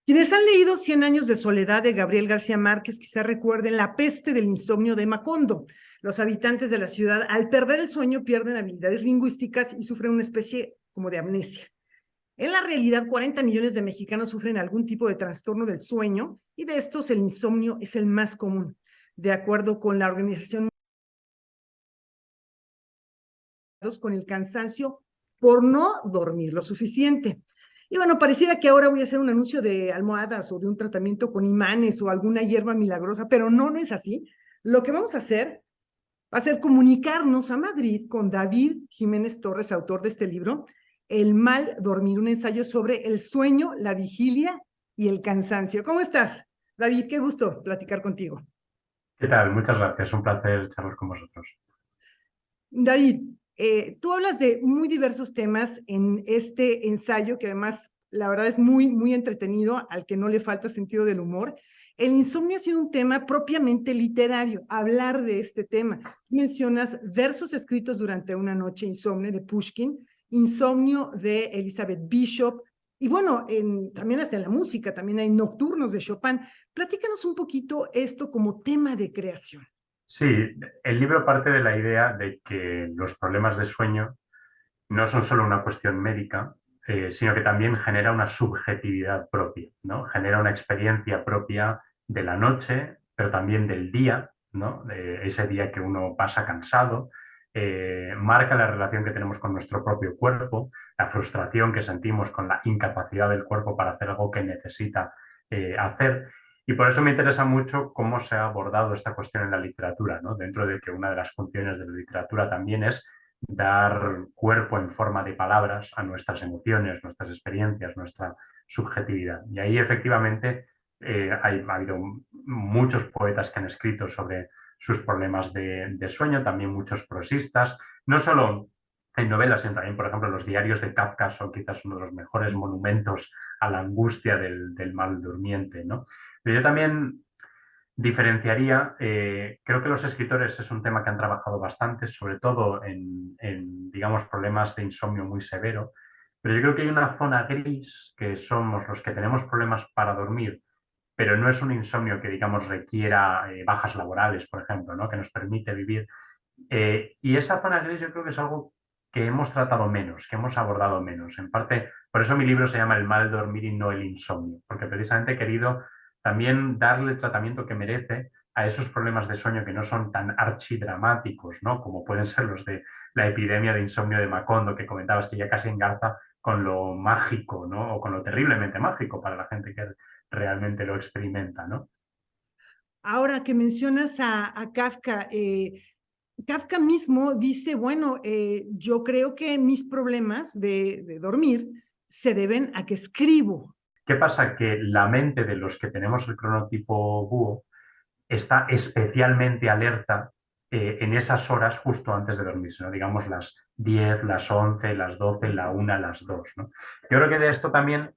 Quienes han leído Cien años de soledad de Gabriel García Márquez quizá recuerden la peste del insomnio de Macondo. Los habitantes de la ciudad, al perder el sueño, pierden habilidades lingüísticas y sufren una especie como de amnesia. En la realidad, 40 millones de mexicanos sufren algún tipo de trastorno del sueño y de estos el insomnio es el más común. De acuerdo con la Organización con el cansancio por no dormir lo suficiente. Y bueno, pareciera que ahora voy a hacer un anuncio de almohadas o de un tratamiento con imanes o alguna hierba milagrosa, pero no, no es así. Lo que vamos a hacer va a ser comunicarnos a Madrid con David Jiménez Torres, autor de este libro, El mal dormir, un ensayo sobre el sueño, la vigilia y el cansancio. ¿Cómo estás, David? Qué gusto platicar contigo. ¿Qué tal? Muchas gracias. Un placer charlar con vosotros. David, tú hablas de muy diversos temas en este ensayo, que además la verdad es muy, muy entretenido, al que no le falta sentido del humor. El insomnio ha sido un tema propiamente literario, hablar de este tema. Mencionas versos escritos durante una noche insomne de Pushkin, Insomnio de Elizabeth Bishop, y bueno, también hasta en la música, también hay nocturnos de Chopin. Platícanos un poquito esto como tema de creación. Sí, el libro parte de la idea de que los problemas de sueño no son solo una cuestión médica, sino que también genera una subjetividad propia, ¿no? Genera una experiencia propia de la noche, pero también del día, ¿no? De ese día que uno pasa cansado, marca la relación que tenemos con nuestro propio cuerpo, la frustración que sentimos con la incapacidad del cuerpo para hacer algo que necesita hacer. Y por eso me interesa mucho cómo se ha abordado esta cuestión en la literatura, ¿no? Dentro de que una de las funciones de la literatura también es dar cuerpo en forma de palabras a nuestras emociones, nuestras experiencias, nuestra subjetividad. Y ahí efectivamente ha habido muchos poetas que han escrito sobre sus problemas de sueño, también muchos prosistas, no solo en novelas, sino también, por ejemplo, los diarios de Kafka son quizás uno de los mejores monumentos a la angustia del mal durmiente, ¿no? Pero yo también diferenciaría, creo que los escritores es un tema que han trabajado bastante, sobre todo digamos, problemas de insomnio muy severo, pero yo creo que hay una zona gris que somos los que tenemos problemas para dormir, pero no es un insomnio que, digamos, requiera bajas laborales, por ejemplo, ¿no? Que nos permite vivir. Y esa zona gris yo creo que es algo que hemos tratado menos, que hemos abordado menos. En parte, por eso mi libro se llama El mal dormir y no el insomnio, porque precisamente he querido también darle el tratamiento que merece a esos problemas de sueño que no son tan archidramáticos, ¿no? Como pueden ser los de la epidemia de insomnio de Macondo, que comentabas que ya casi engarza con lo mágico, ¿no? O con lo terriblemente mágico para la gente que realmente lo experimenta, ¿no? Ahora que mencionas a Kafka, Kafka mismo dice, bueno, yo creo que mis problemas de dormir se deben a que escribo. ¿Qué pasa? Que la mente de los que tenemos el cronotipo búho está especialmente alerta en esas horas justo antes de dormirse, ¿no? Digamos las 10, las 11, las 12, la 1, las 2, ¿no? Yo creo que de esto también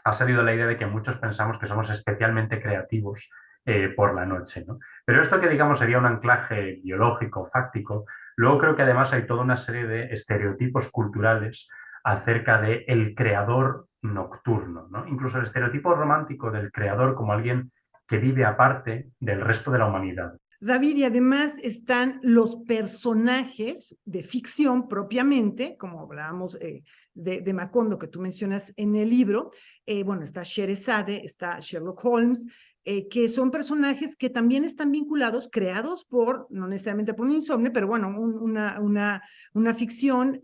ha salido la idea de que muchos pensamos que somos especialmente creativos por la noche, ¿no? Pero esto que digamos sería un anclaje biológico, fáctico, luego creo que además hay toda una serie de estereotipos culturales acerca de el creador nocturno, ¿no? Incluso el estereotipo romántico del creador como alguien que vive aparte del resto de la humanidad. David, y además están los personajes de ficción propiamente, como hablábamos de Macondo que tú mencionas en el libro. Bueno, está Sherazade, está Sherlock Holmes, que son personajes que también están vinculados, creados por, no necesariamente por un insomnio, pero bueno, una ficción,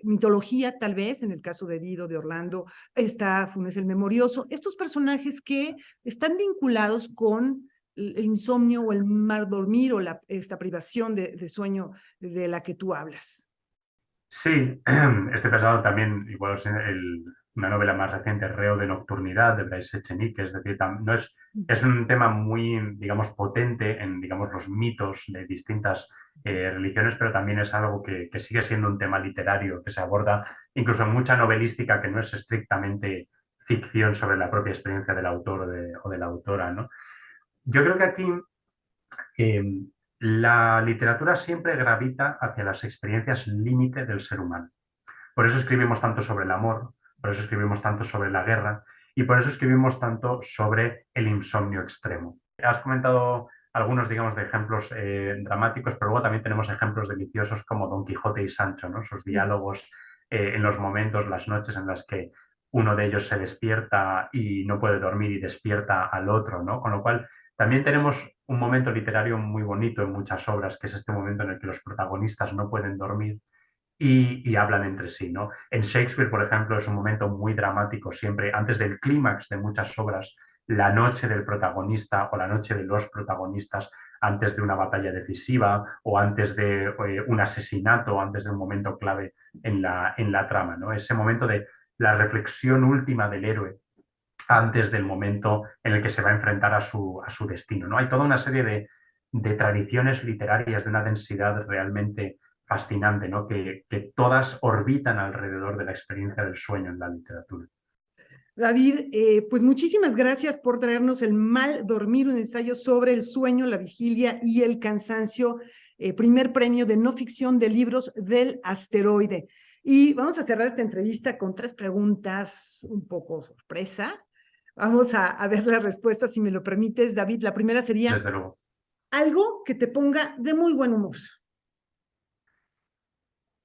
mitología tal vez, en el caso de Dido, de Orlando, está Funes el Memorioso, estos personajes que están vinculados con el insomnio o el mal dormir o esta privación de sueño de la que tú hablas. Sí, estoy pensando también, igual es una novela más reciente, Reo de Nocturnidad, de Bryce Echenique, es decir, no es un tema muy, digamos, potente en, digamos, los mitos de distintas religiones, pero también es algo que sigue siendo un tema literario, que se aborda incluso en mucha novelística que no es estrictamente ficción sobre la propia experiencia del autor o de la autora, ¿no? Yo creo que aquí eh, la literatura siempre gravita hacia las experiencias límite del ser humano. Por eso escribimos tanto sobre el amor, por eso escribimos tanto sobre la guerra. y por eso escribimos tanto sobre el insomnio extremo. Has comentado algunos, digamos, de ejemplos dramáticos, pero luego también tenemos ejemplos deliciosos como Don Quijote y Sancho, ¿no? Sus diálogos en los momentos, las noches en las que uno de ellos se despierta y no puede dormir y despierta al otro, ¿no? Con lo cual, también tenemos un momento literario muy bonito en muchas obras, que es este momento en el que los protagonistas no pueden dormir y hablan entre sí, ¿no? En Shakespeare, por ejemplo, es un momento muy dramático, siempre antes del clímax de muchas obras, la noche del protagonista o la noche de los protagonistas, antes de una batalla decisiva o antes de un asesinato, o antes de un momento clave en la trama, ¿no? Ese momento de la reflexión última del héroe antes del momento en el que se va a enfrentar a su destino, ¿no? Hay toda una serie de tradiciones literarias de una densidad realmente fascinante, ¿no? Que todas orbitan alrededor de la experiencia del sueño en la literatura. David, pues muchísimas gracias por traernos El mal dormir, un ensayo sobre el sueño, la vigilia y el cansancio, primer premio de no ficción de libros del Asteroide. Y vamos a cerrar esta entrevista con 3 preguntas un poco sorpresa. Vamos a ver las respuestas, si me lo permites, David. La primera sería, Desde luego. algo que te ponga de muy buen humor.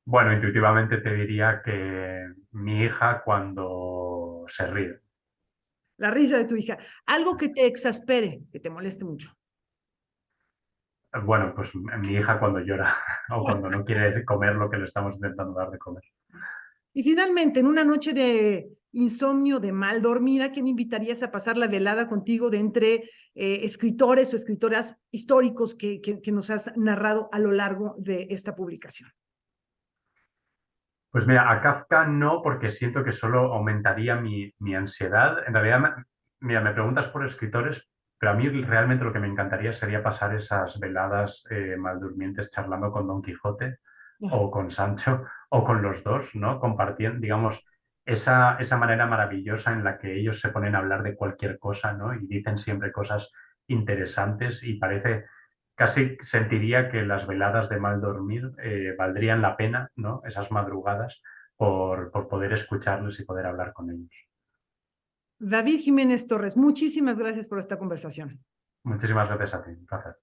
Bueno, intuitivamente te diría que mi hija cuando se ríe. La risa de tu hija. Algo que te exaspere, que te moleste mucho. Bueno, pues mi hija cuando llora o cuando no quiere comer lo que le estamos intentando dar de comer. Y finalmente, en una noche de insomnio, de mal dormir, ¿a quién invitarías a pasar la velada contigo de entre escritores o escritoras históricos que nos has narrado a lo largo de esta publicación? Pues mira, a Kafka no, porque siento que solo aumentaría mi ansiedad. En realidad, mira, me preguntas por escritores, pero a mí realmente lo que me encantaría sería pasar esas veladas maldurmientes charlando con Don Quijote Ah, o con Sancho o con los dos, ¿no? Compartiendo, digamos, esa manera maravillosa en la que ellos se ponen a hablar de cualquier cosa, ¿no? Y dicen siempre cosas interesantes y parece casi sentiría que las veladas de mal dormir valdrían la pena, ¿no? Esas madrugadas por poder escucharlos y poder hablar con ellos. David Jiménez Torres, muchísimas gracias por esta conversación. Muchísimas gracias a ti. Un placer.